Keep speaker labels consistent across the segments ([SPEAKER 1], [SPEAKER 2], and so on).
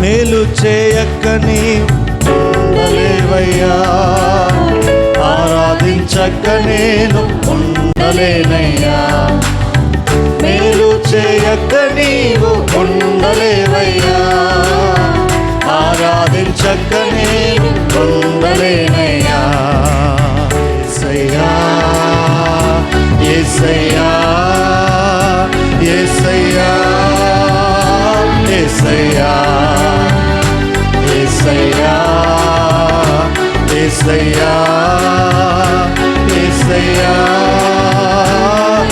[SPEAKER 1] మేలు చేయక నీ ఉండలేవయ్యా, ఆరాధించక నేను ఉండలేనయ్యా. మేలు చేయక నీవు ఉండలేవయ్యా, ఆరాధించక నేను ఉండలేనయ్యా. యేసయ్యా, యేసయ్యా, యేసయ్యా, యేసయ్యా, యేసయ్యా, యేసయ్యా,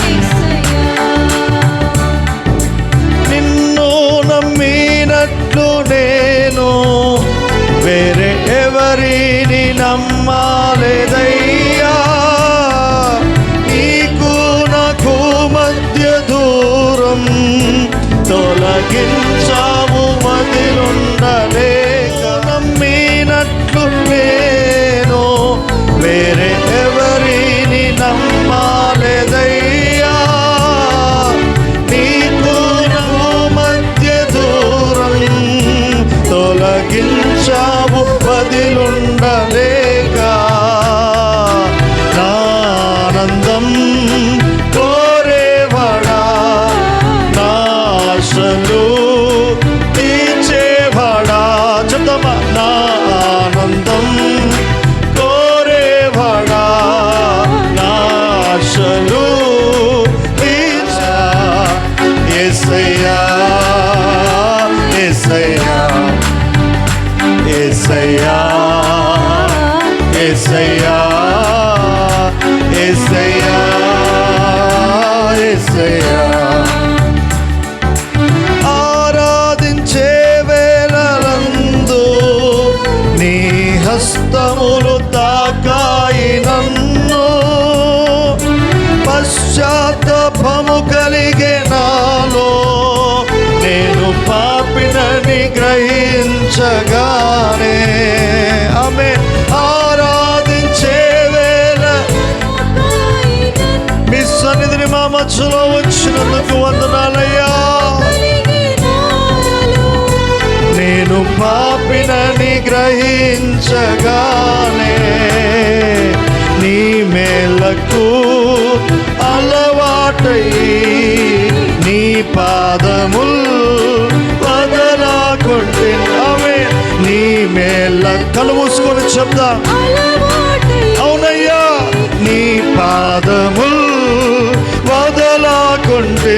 [SPEAKER 1] యేసయ్యా. నిన్ను నమ్మినట్లు నేను వేరే ఎవరిని నమ్మాలేదయ్యా. నీకు నాకు మధ్య దూరం తొలగించావు వదిలుండలేక. నమ్మినట్లు నేను వేరే ఎవరిని నమ్మాలేదయ్యా. నీకు నాకు మధ్య దూరం తొలగించావు వదిలుండలేక. నా ఆనందం కోరేవాడా, నా ఆశలు తీర్చేవాడా. చెప్తామా? నా ఆనందం కోరేవాడా, నా ఆశలు తీర్చా. యేసయ్యా, యేసయ్యా, యేసయ్యా, యేసయ్యా, యేసయ్యా, యేసయ్యా. ఆరాధించే వేళలందు నీ హస్తములు తాకాయి నన్ను. పశ్చాత్తాపము కలిగే నాలో నేను పాపినని గ్రహించగానే. ఆమేన్. ఆరాధించే వేళ మీ సన్నిధిని మా మధ్యలో వచ్చినందుకు వందనాలయ్యా. నేను పాపినని గ్రహించగానే నీ మేలకు అలవాటై నీ పాదముల్ వదలాకుంటే. ఆమేన్. నీ మేళ్ళ కళ్ళు మూసుకొని చెప్దా. అవునయ్యా. నీ పాదముల్ వదలాకుంటే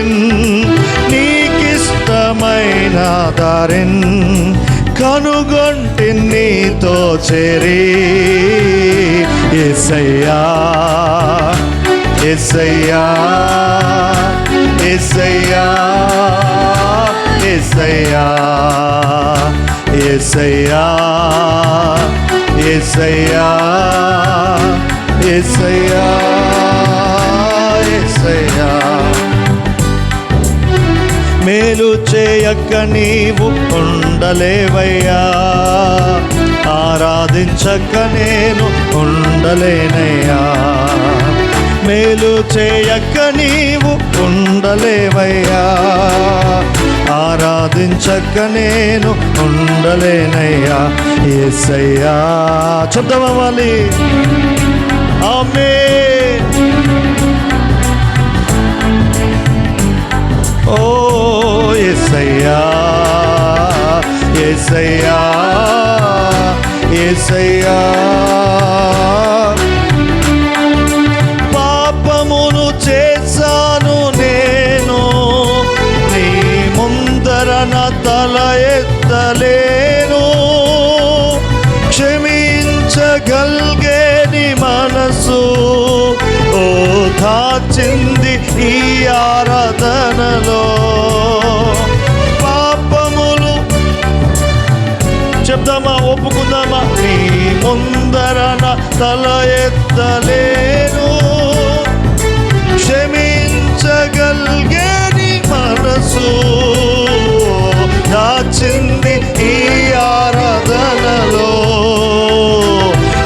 [SPEAKER 1] నీకిష్టమైన దారిన్ కనుగొంటి నీతో చేరి. యేసయ్యా, యేసయ్యా, యేసయ్యా, యేసయ్యా, యేసయ్యా, యేసయ్యా, యేసయ్యా, యేసయ్యా. మేలు చేయక నీవు ఉండలేవయ్యా, ఆరాధించక నేను ఉండలేనయ్యా. మేలు చేయక నీవు ఉండలేవయ్యా, ఆరాధించక నేను ఉండలేనయ్యా. యేసయ్యా. చెప్దామవ్వాలి. ఆమేన్. ఓ యేసయ్యా, యేసయ్యా, యేసయ్యా. పాపమును చేశాను నేను, నీ ముందర నా తల ఎత్తలేను. క్షమించగలిగే నీ మనసు ఓ దాచింది ఈ ఆరాధనలో. పాపములు చెప్దామా, ఒప్పుకుందామా? నీ ముందర నా తల ఎత్తలేను. క్షమించగలిగే నీ మనసు దాచింది ఈ ఆరాధనలో.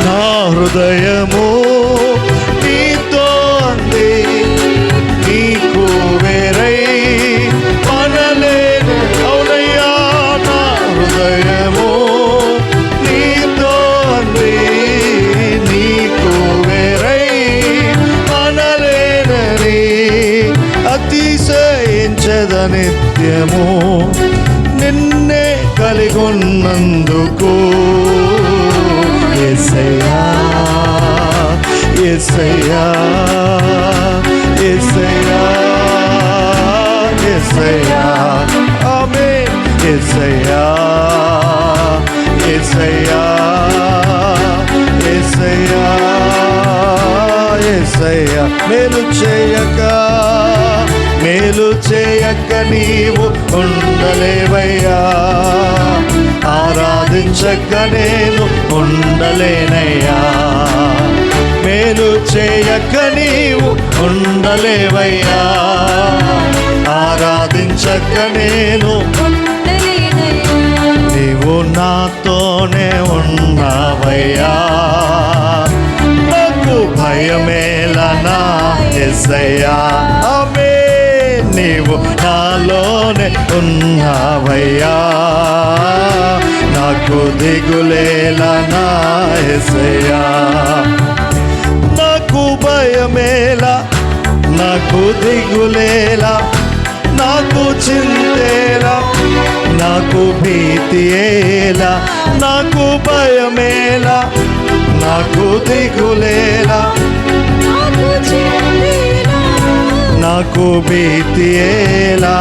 [SPEAKER 1] నా హృదయము నీతో అంది, నీకు వేరై మనలేను. అవునయ్యా. నా హృదయ కొన్నందుకు యేసయ్యా యేసయ్యా యేసయ్యా యేసయ్యా ఆమేన్ యేసయ్యా యేసయ్యా యేసయ్యా యేసయ్యా మేలు చేయక నీవు ఉండలేవయ్యా ఆరాధించక నేను ఉండలేనయ్యా మేలు చేయక నీవు ఉండలేవయ్యా ఆరాధించక నేను నీవు నాతోనే ఉన్నావయ్యా నాకు భయమేలనా యేసయ్యా ఆమేన్ నీవు నాలోనే ఉన్నావయ్యా నాకు దిగులేలనా యేసయ్యా నాకు భయమేలా నాకు దిగులేలా నాకు చింతేలా నాకు భీతియేలా నాకు భయమేలా నాకు దిగులేలా నాకు భీతియేలా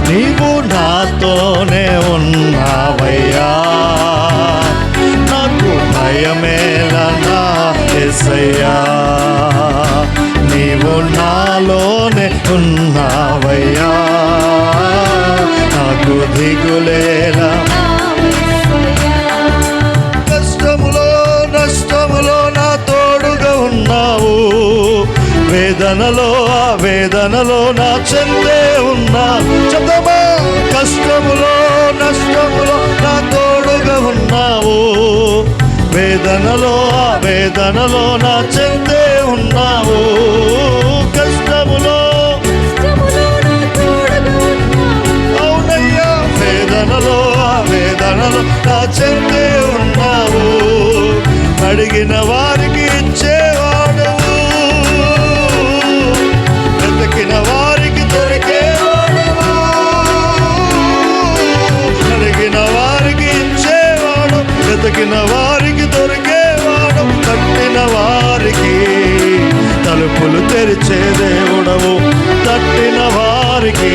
[SPEAKER 1] నీవు నాతోనే ఉన్నావయ్యా నాకు భయమేలా నా యేసయ్యా నీవు నాలోనే ఉన్నావయ్యా నాకు దిగులేలా కష్టములో నష్టములో నా తోడుగా ఉన్నావు వేదనలో ఆ వేదనలో నా చెందే ఉన్నా చదమా కష్టములో నష్టములో నా తోడుగా ఉన్నావు వేదనలో ఆ వేదనలో నా చెందే ఉన్నావు కష్టములో అవునయ్యా వేదనలో ఆ వేదనలో నా చెందే ఉన్నావు అడిగిన వారికి ఇచ్చేవాడవు వెతికిన వారికి దొరికేవాడవు అడిగిన వారికి ఇచ్చేవాడు వెతికిన వారికి దొరికేవాడు తట్టిన వారికి తలుపులు తెరిచే దేవుడవు తట్టిన వారికి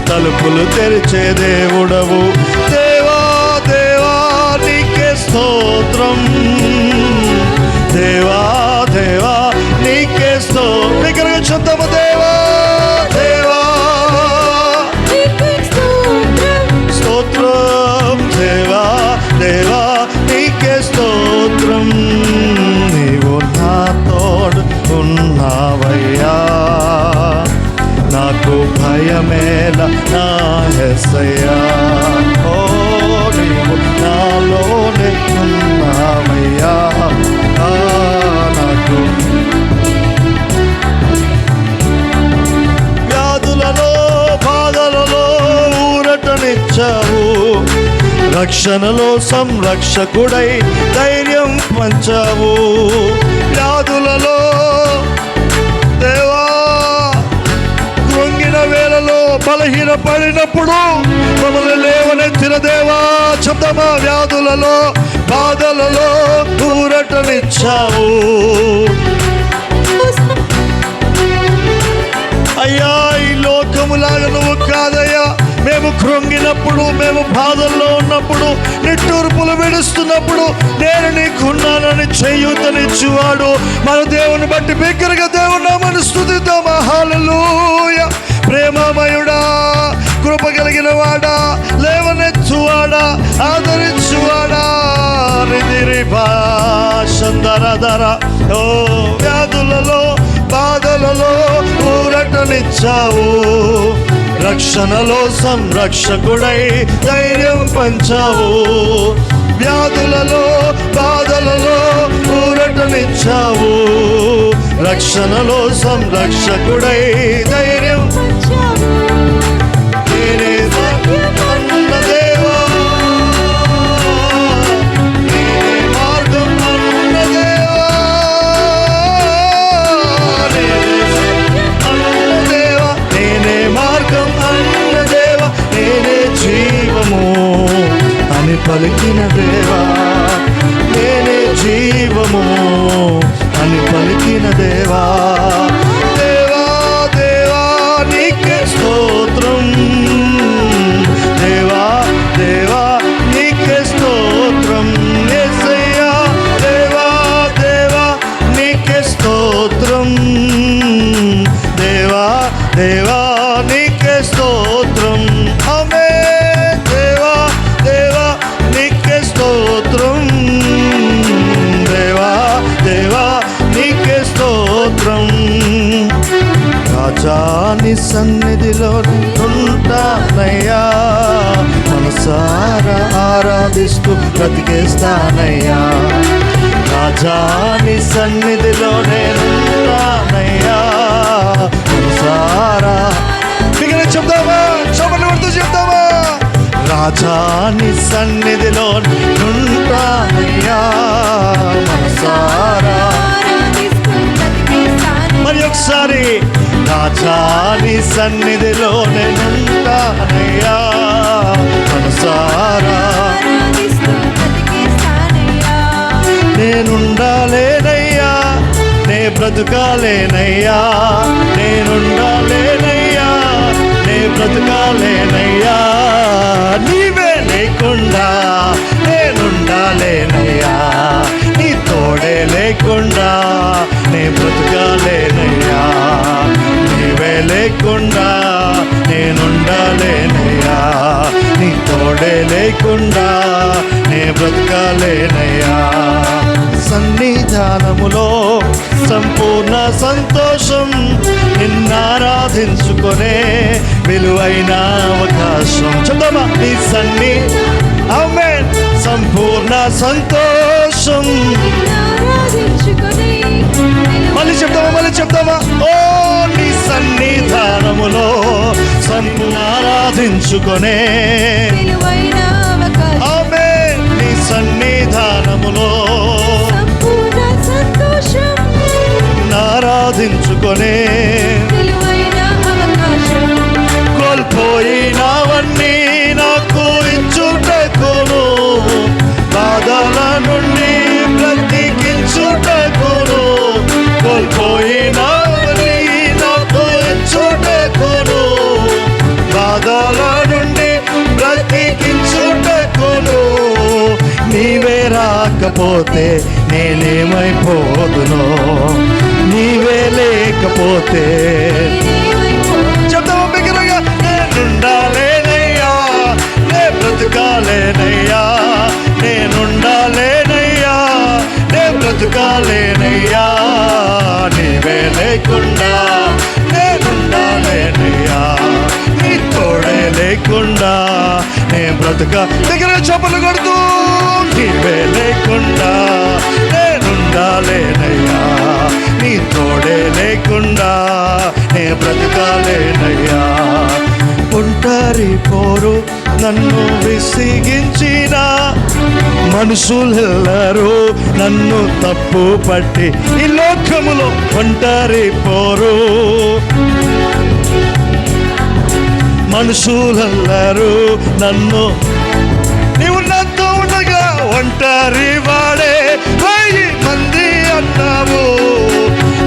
[SPEAKER 1] తలుపులు తెరిచే దేవుడవు దేవా దేవా నీకే స్తోత్రం దేవా దేవా నీకే స్తోత్రం చెప్తాము దేవా దేవా స్తోత్రం దేవా దేవా నీకే స్తోత్రం నీవు నా తోడు ఉన్నావయ్యా నాకు భయమేలా నా యేసయ్యా ఓ నీవు నాలోనే ఉన్నావయ్యా నాకు వ్యాధులలో బాధలలో ఊరటనిచ్చావు రక్షణలో సంరక్షకుడై ధైర్యం పంచావు వ్యాధులలో దేవా కృంగిన వేళలో బలహీన పడినప్పుడు మమ్మల్ని లేవనెత్తిన దేవా చెప్తామా వ్యాధులలో బాధలలో ఊరటనిచ్చావు అయ్యా ఈ లోకములాగా నువ్వు కాదయ్యా మేము కృంగినప్పుడు మేము బాధల్లో ఉన్నప్పుడు నిట్టూర్పులు విడుస్తున్నప్పుడు నేను నీకున్నానని చేయూతనిచ్చువాడు మన దేవుని బట్టి బిగ్గరగా దేవుని నామమును స్తుతిద్దామా హల్లెలూయా ప్రేమమయుడా కృప కలిగిన వాడా లేవనెత్తువాడా ఆదరించువాడా ధర ఓ వ్యాధులలో బాధలలో ఊరటనిచ్చావు రక్షణలో సంరక్షకుడై ధైర్యం పంచావు వ్యాధులలో బాధలలో ఊరటనిచ్చావు రక్షణలో సంరక్షకుడై ధైర్యం పంచావు నేనే అన్న దేవా నేనే మార్గం అన్న దేవా నేనే మార్గం అన్న దేవా నేనే జీవము పలికిన దేవా, నేనే జీవము అని పలికిన దేవా. దేవా దేవా నీకే స్తోత్రం, దేవా దేవా నీకే స్తోత్రం యేసయ్యా. దేవా దేవా నీకే స్తోత్రం, దేవా దేవా నీకే స్తోత్రం. ఆమేన్. దేవా దేవా నీకే స్తోత్రం, దేవా దేవా నీకే స్తోత్రం. రాజా నీ సన్నిధిలో ఉంటానయ్యా, మనసారా ఆరాధిస్తూ బ్రతికేస్తానయ్యా. రాజా నీ సన్నిధిలో నేనుంటానయ్యా, మనసారా. మిగిలిన చెప్తావా, చప్పట్లు కొడుతూ చెప్తావా? రాజా నీ సన్నిధిలో ఉంటానయ్యా, మనసారా. మరి ఒకసారి రాజా నీ సన్నిధిలో నేనుంటానయ్యా, మనసారా. నేనుండాలేనయ్యా, నే బ్రతుకాలేనయ్యా, నేనుండాలేనయ్యా, నే బ్రతుకాలేనయ్యా. నీవే లేకుండా నేనుండాలేనయ్యా, నీ తోడే లేకుండా నే బ్రతుకాలేనయ్యా. నీవే లేకుండా నేనుండాలేనయ్యా, నీ తోడే లేకుండా నే బ్రతుకాలేనయ్యా. సన్నిధానములో సంపూర్ణ సంతోషం, నిన్నారాధించుకొనే విలువైన అవకాశం. చెప్తామా? నీ ఆమేన్. సంపూర్ణ సంతోషం. మళ్ళీ చెప్తామా, మళ్ళీ చెప్తామా? ఓ నీ సన్నిధానములో సంపూర్ణ ఆరాధించుకొనే ఆమేన్. నీ సన్నిధానములో ఆరాధించుకొనే కోల్పోయినవన్నీ నాకు ఇచ్చుటకును, బాధల నుండి బ్రతికించుటకును. కోల్పోయినవన్నీ నాకు ఇచ్చుటకును, బాధల నుండి బ్రతికించుటకును. నీవే రాకపోతే నేనేమైపోదునో, నీవే లేకపోతే. చెప్తామా బిగ్గరగా? నేనుండాలేనయ్యా, నే బ్రతుకాలేనయ్యా, నేనుండాలేనయ్యా, నే బ్రతుకాలేనయ్యా. నీవే లేకుండా నేనుండాలేనయ్యా, నీ తోడే లేకుండా నే బ్రతుక. దగ్గర చప్పలు కొడుతూ నీవే లేకుండా నేనుండాలేనయ్యా, నీ తోడే లేకుండా నే బ్రతకాలేనయ్యా. ఒంటరి పోరు నన్ను విసిగించిన మనుషులెల్లరూ నన్ను తప్పు పట్టి, ఈ లోకములో ఒంటరి పోరు మనుషులెల్లరూ నన్ను, నీవు నాతో ఉండగా ఒంటరి వాడే 1000 మంది అన్నావు.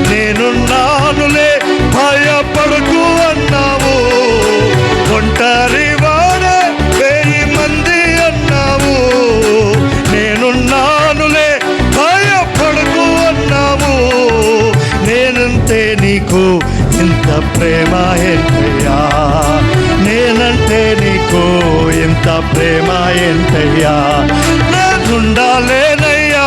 [SPEAKER 1] నేనున్నానులే భయపడకు అన్నావు. ఒంటరి వాడే 1000 మంది అన్నావు. నేనున్నానులే భయపడకు అన్నావు. నేనంటే నీకు ఇంత ప్రేమ ఏంటయ్యా, నేనంటే నీకు ఇంత ప్రేమ ఏంటయ్యా. నేనుండాలేనయ్యా,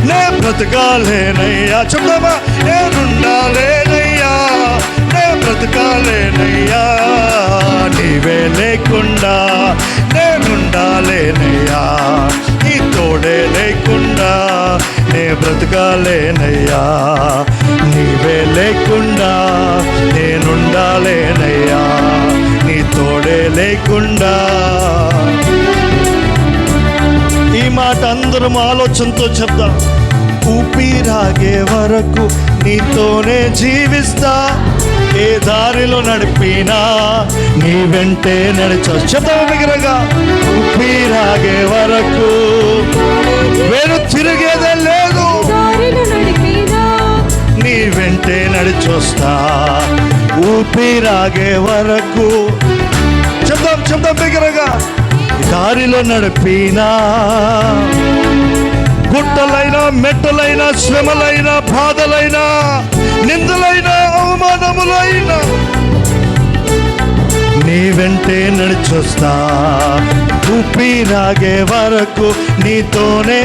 [SPEAKER 1] నే బ్రతకాలేనయ్యా. చెప్తామా? నేనుండాలేనయ్యా, నే బ్రతకాలేనయ్యా. నీవే లేకుండా నేనుండాలేనయ్యా, నీ తోడే లేకుండా నే బ్రతకాలేనయ్యా. నీవే లేకుండా నేనుండాలేనయ్యా, నీ తోడే లేకుండా. ఈ మాట అందరం ఆలోచనతో చెప్దాం. ఊపిరాగే వరకు నీతోనే జీవిస్తా, ఏ దారిలో నడిపినా నీ వెంటే నడిచా. చెప్తాము బిగ్గరగా. ఊపిరాగే ఊపిరాగే వరకు వేరు తిరిగేదే లేదు. నీ వెంటే నడిచొస్తా ఊపిరాగే వరకు. చెప్దాం బిగ్గరగా. దారిలో నడిపినా గుట్టలైనా మెట్టలైనా శ్రమలైనా బాధలైనా నిందలైనా అవమానములైనా నీ వెంటే నడిచొస్తా ఊపిరాగే వరకు. నీతోనే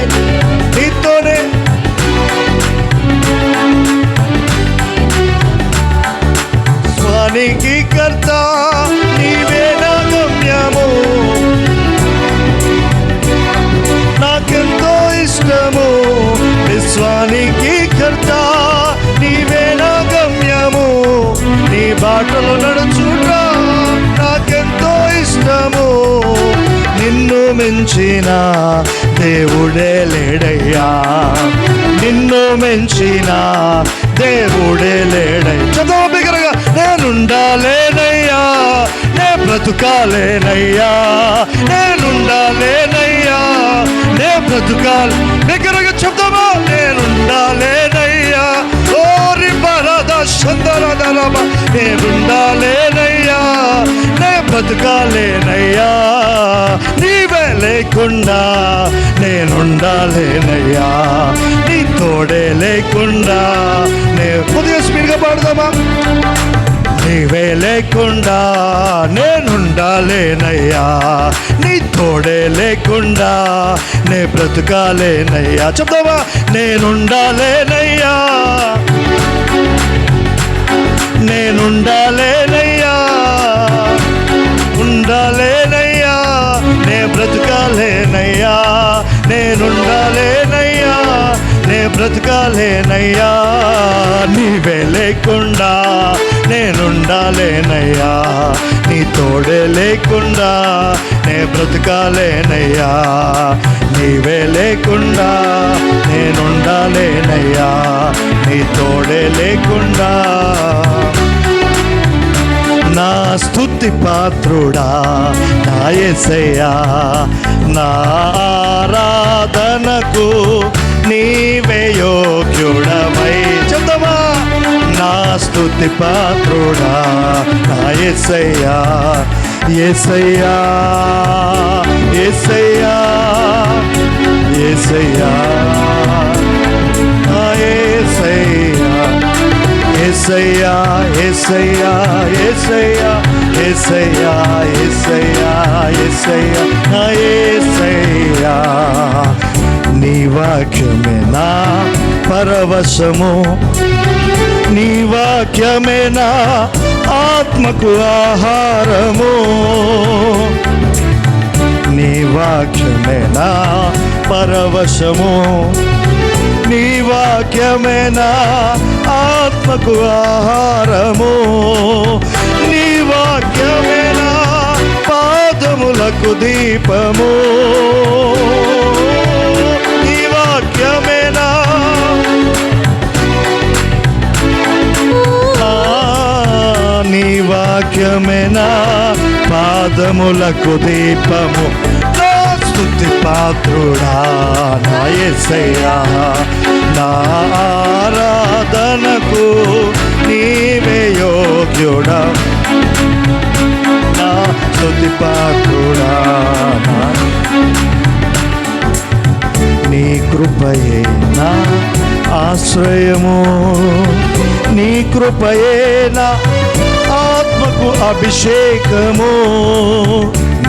[SPEAKER 1] స్వానికి కర్త నీవే నా గమ్యము. నాకెంతో ఇష్టము విశ్వానికి కర్త నీవే నా గమ్యము. నీ బాటలో నడుచుట నాకెంతో ఇష్టము. నిన్ను మించిన దేవుడే లేడయ్యా, నిన్ను మించిన దేవుడే లేడయ్యా. చదువు బిగ్గరగా. నేనుండాలేనయ్యా, నే బ్రతుకాలేనయ్యా, నేనుండాలేనయ్యా, నే బ్రతుకాలి. బిగ్గరగా చెప్తామా. నేనుండాలేనయ్యా, ఓరి బరద సందరదరమ. నేనుండాలేనయ్యా, నే బ్రతుకాలేనయ్యా, నీవే లేకుండా నేనుండాలేనయ్యా, నీ తోడే లేకుండా కొద్దిగా స్పీడ్గా పాడదామా. నీవే లేకుండా నేనుండాలేనయ్యా, నీ తోడే లేకుండా నే బ్రతుకాలేనయ్యా. చెప్తావా. నేనుండాలేనయ్యా, నేనుండాలేనయ్యా, ఉండాలేనయ్యా, నే బ్రతుకాలేనయ్యా, నేనుండాలేనయ్యా, నే బ్రతుకాలేనయ్యా. నీవే లేకుండా నేనుండాలేనయ్యా, నీ తోడే లేకుండా నే బ్రతుకాలేనయ్యా. నీవే లేకుండా నేనుండాలేనయ్యా, నీ తోడే లేకుండా. నా స్తుతి పాత్రుడా నా యేసయ్యా, నా ఆరాధనకు నీవే యోగ్యుడవై. చెప్తావా. నా స్తుతి పాత్రుడా నా యేసయ్యా, యేసయ్యా, యేసయ్యా, యేసయ్యా, నా యేసయ్యా, యేసయ్యా, యేసయ్యా, యేసయ్యా, యేసయ్యా, యేసయ్యా, యేసయ్యా, నా యేసయ్యా. నీ వాక్యమే నా పరవశము, నీ వాక్యమే నా ఆత్మకు ఆహారము. నీ వాక్యమే నా పరవశము, నీ వాక్యమే నా ఆత్మకు ఆహారము. నీ వాక్యమే నా పాదములకు దీపము. నీ వాక్యమే నా నీ వాక్యమే నా పాదములకు దీపము. నా స్తుతి పాత్రుడా నా యేసయ్యా, నా ఆరాధనకు నీవే యోగ్యుడా. నా స్తుతి పాత్రుడా నీ కృపయే నా ఆశ్రయము, నీ కృపయే నా ఆత్మకు అభిషేకము.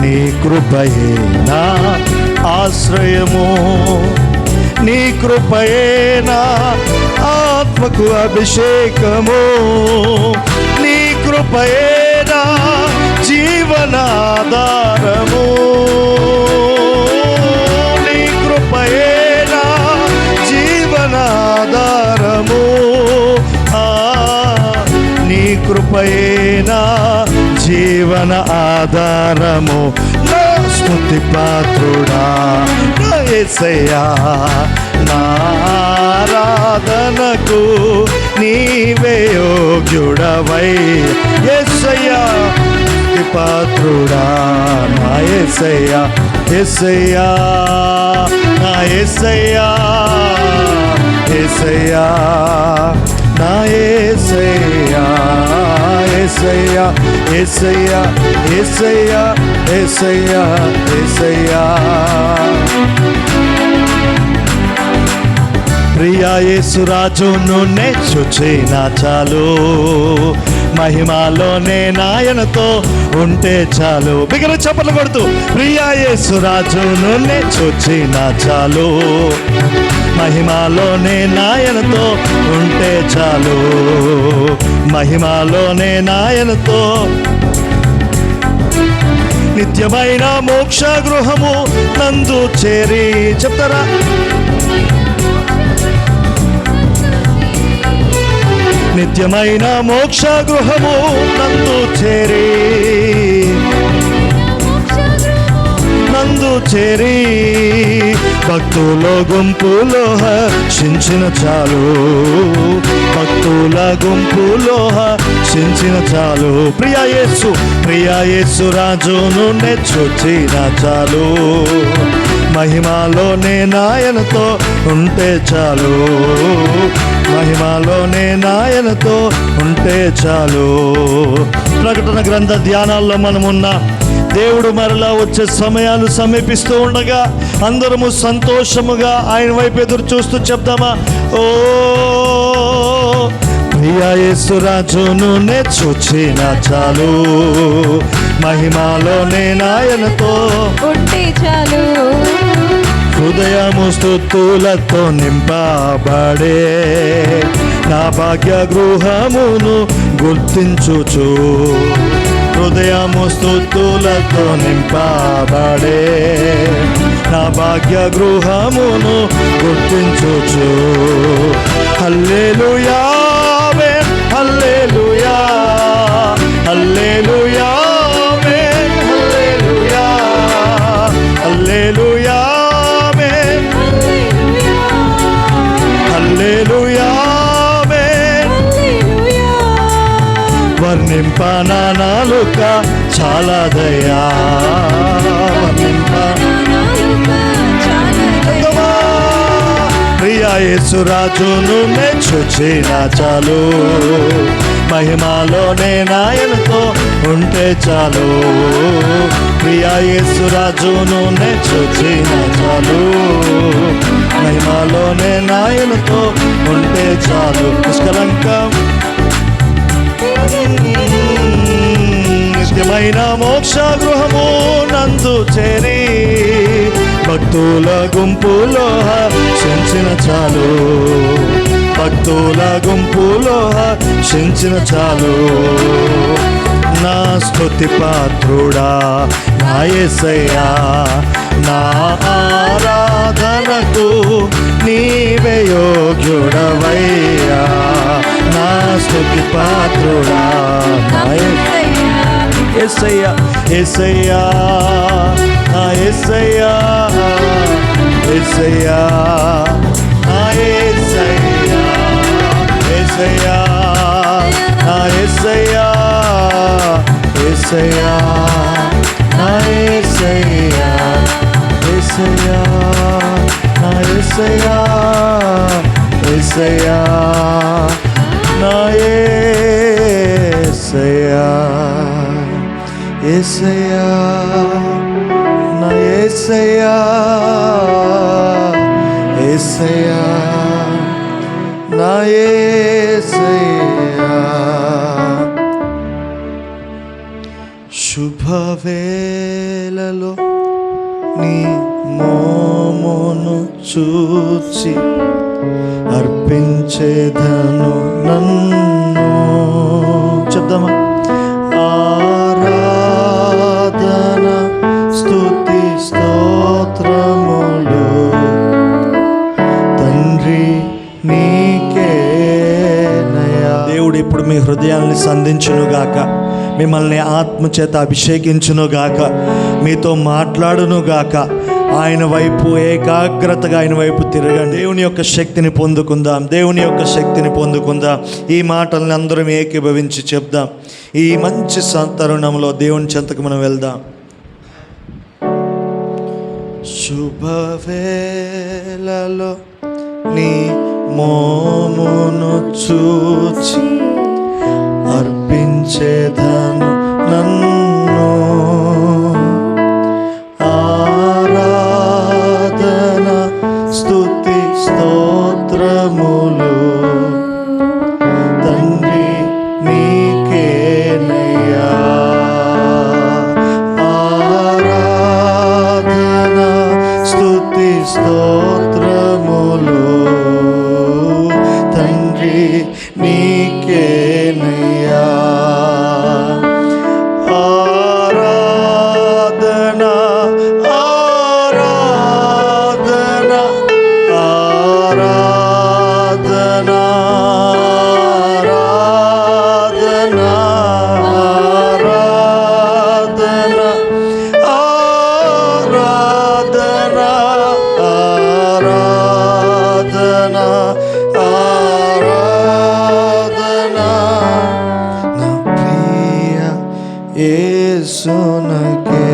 [SPEAKER 1] నీ కృపయే నా ఆశ్రయము, నీ కృపయే నా ఆత్మకు అభిషేకము. నీ కృపయే నా జీవనాధారము, నీ కృపయే నా జీవనాధారము. నీ కృపయే నా జీవన ఆధారము. నా స్తుతి పాత్రుడా నా యేసయ్యా, నా ఆరాధనకు నీవే యోగ్యుడవై. యేసయ్యా స్తుతి పాత్రుడా నా యేసయ్యా, యేసయ్యా నా యేసయ్యా, యేసయ్యా నా యేసయ్యా, యేసయ్యా యేసయ్యా యేసయ్యా యేసయ్యా యేసయ్యా. ప్రియా యేసురాజును నే చూచినా చాలు, మహిమాలోనే నాయనతో ఉంటే చాలు. బిగ్గర చప్పట్లు కొడుతూ ప్రియా యేసురాజును నే చూచినా చాలు, మహిమాలోనే నాయనతో ఉంటే చాలు, మహిమాలోనే నాయనతో. నిత్యమైన మోక్ష గృహము నందు చేరి, చెప్తారా? నిత్యమైన మోక్ష గృహము నందు చేరి, నందు చేరి భక్తుల గుంపులో హర్షించిన చాలు, భక్తుల గుంపులో హర్షించిన చాలు. ప్రియా యేసు రాజును నే చూచినా చాలు, మహిమాలోనే నాయనతో ఉంటే చాలు, మహిమాలోనే నాయనతో ఉంటే చాలు. ప్రకటన గ్రంథ ధ్యానాల్లో మనమున్న దేవుడు మరలా వచ్చే సమయాలు సమీపిస్తూ ఉండగా అందరము సంతోషముగా ఆయన వైపు ఎదురు చూస్తూ చెప్దామా? ఓ ప్రియా యేసు రాజును నే చూచినా చాలు, మహిమాలోనే నాయనతో ఉంటే చాలు. హృదయము స్తుతులతో నింపబడే నా భాగ్య గృహమును గుర్తించుచు, హృదయము స్తుతులతో నింపబడే నా భాగ్య గృహమును గుర్తించుచు. హల్లెలూయా ఆమేన్, హల్లెలూయా హల్లెలూయా ఆమేన్, హల్లెలూయా హల్లెలూయా ఆమేన్, హల్లెలూయా ఆమేన్. వర్ణింపనా నాలుక చాలదయ్యా, ప్రియా యేసు రాజును నే చూచినా చాలు, మహిమాలోనే నాయనతో ఉంటే చాలు. ప్రియా యేసు రాజును నే చూచినా చాలు, మహిమాలోనే నాయనతో ఉంటే చాలు. నిష్కలంకం నిత్యమైన మోక్ష గృహము నందు చేరి భక్తుల గుంపులో హర్షించిన చాలు, భక్తుల గుంపులో హర్షించిన చాలు. నా స్తుతి పాత్రుడా నా యేసయ్యా, నా ఆరాధనకు నీవే యోగ్యుడవయ్యా. నా స్తుతి పాత్రుడా నా యేసయ్యా, యేసయ్యా నా యేసయ్యా, యేసయ్యా నా యేసయ్యా, యేసయ్యా నా యేసయ్యా, యేసయ్యా నా యేసయ్యా, యేసయ్యా నా యేసయ్యా, యేసయ్యా నా యేసయ్యా, యేసయ్యా నా యేసయ్యా, యేసయ్యా నా యేసయ్యా. శుభవేళలో నీ మోమును చూచి అర్పించేదను నన్ను, చెప్దామా? ఆరాధన స్తుతి స్తోత్రములు తండ్రి నీకేనయా. దేవుడు ఇప్పుడు మీ హృదయాల్ని సంధించునుగాక, మిమ్మల్ని ఆత్మచేత అభిషేకించునుగాక, మీతో మాట్లాడునుగాక. ఆయన వైపు ఏకాగ్రతగా ఆయన వైపు తిరగండి. దేవుని యొక్క శక్తిని పొందుకుందాం, దేవుని యొక్క శక్తిని పొందుకుందాం. ఈ మాటల్ని అందరం ఏకీభవించి చెప్దాం. ఈ మంచి తరుణంలో దేవుని చెంతకు మనం వెళ్దాం. శుభవేళలో నీ మోమును చూచి అర్పించేదను నన్ను ఆరాధన స్తుతి స్తోత్రములు తండ్రి నీకేనయ్యా. ఆరాధన స్తుతి స్తోత్రములు తండ్రి నీకేనయ్యా. ఆరాధన ఆరాధన ఆరాధన ఆరాధన ఆరాధన ఆరాధన ఆరాధన ఆరాధన నా ప్రియ యేసునకే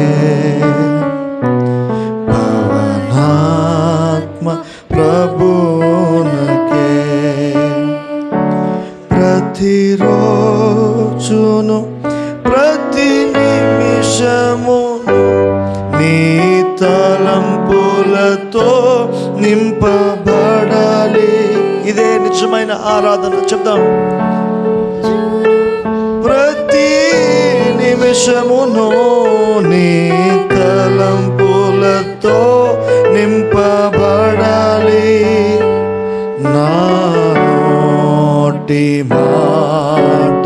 [SPEAKER 1] పవనాత్మ ప్రభునకే ప్రతిరోజును ప్రతి నిమిషమును నీ తలంపులతో నింపబడాలి. ఇదే నిజమైన ఆరాధన. చెప్దాం. ప్రతి నిమిషమును నీ తలంపులతో నింపబడాలి. నా నోటి మాట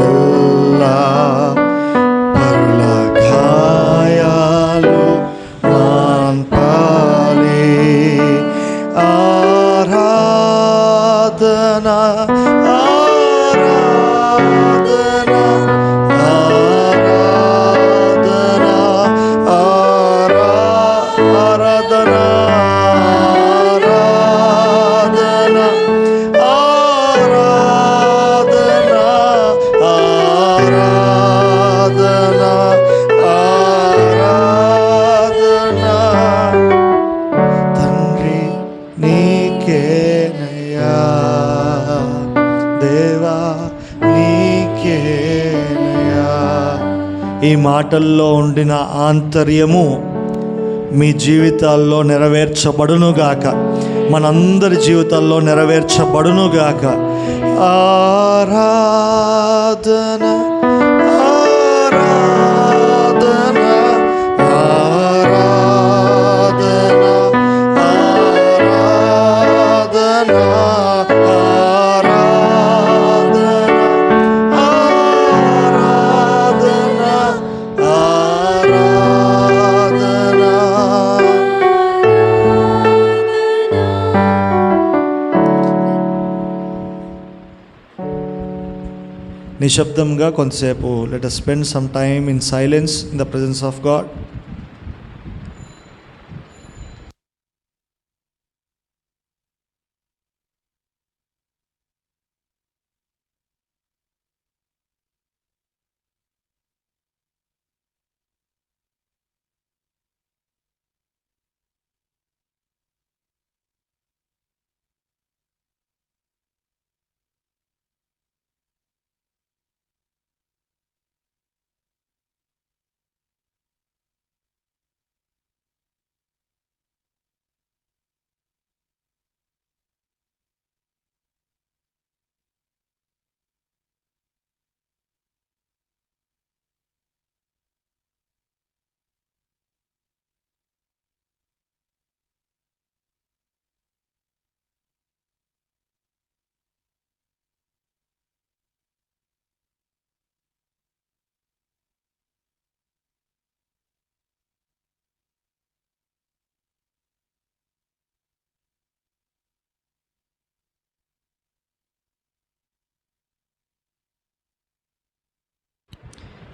[SPEAKER 1] ఎల్లా పర్ల గాయాలు మాన్పాలి. ఆరాధన ఆరాధన ఆరాధన ఆరాధన ఆరాధన ఆరాధన ఆరాధన ఆరాధన తండ్రి నీకేనయ్యా. దేవా నీకేనయ్యా. ఈ మాటల్లో ఉండిన ఆంతర్యము మీ జీవితాల్లో నెరవేర్చబడునుగాక. మనందరి జీవితాల్లో నెరవేర్చబడునుగాక. ఆరాధన ఆరాధన ఆరాధన ఆరాధన ఆరాధన ఆరాధన. నిశ్శబ్దంగా కొంతసేపు let us spend some time in silence in the presence of God.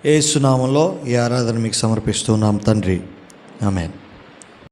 [SPEAKER 1] యేసు నామములో ఈ ఆరాధన మీకు సమర్పిస్తున్నాం తండ్రి. ఆమేన్.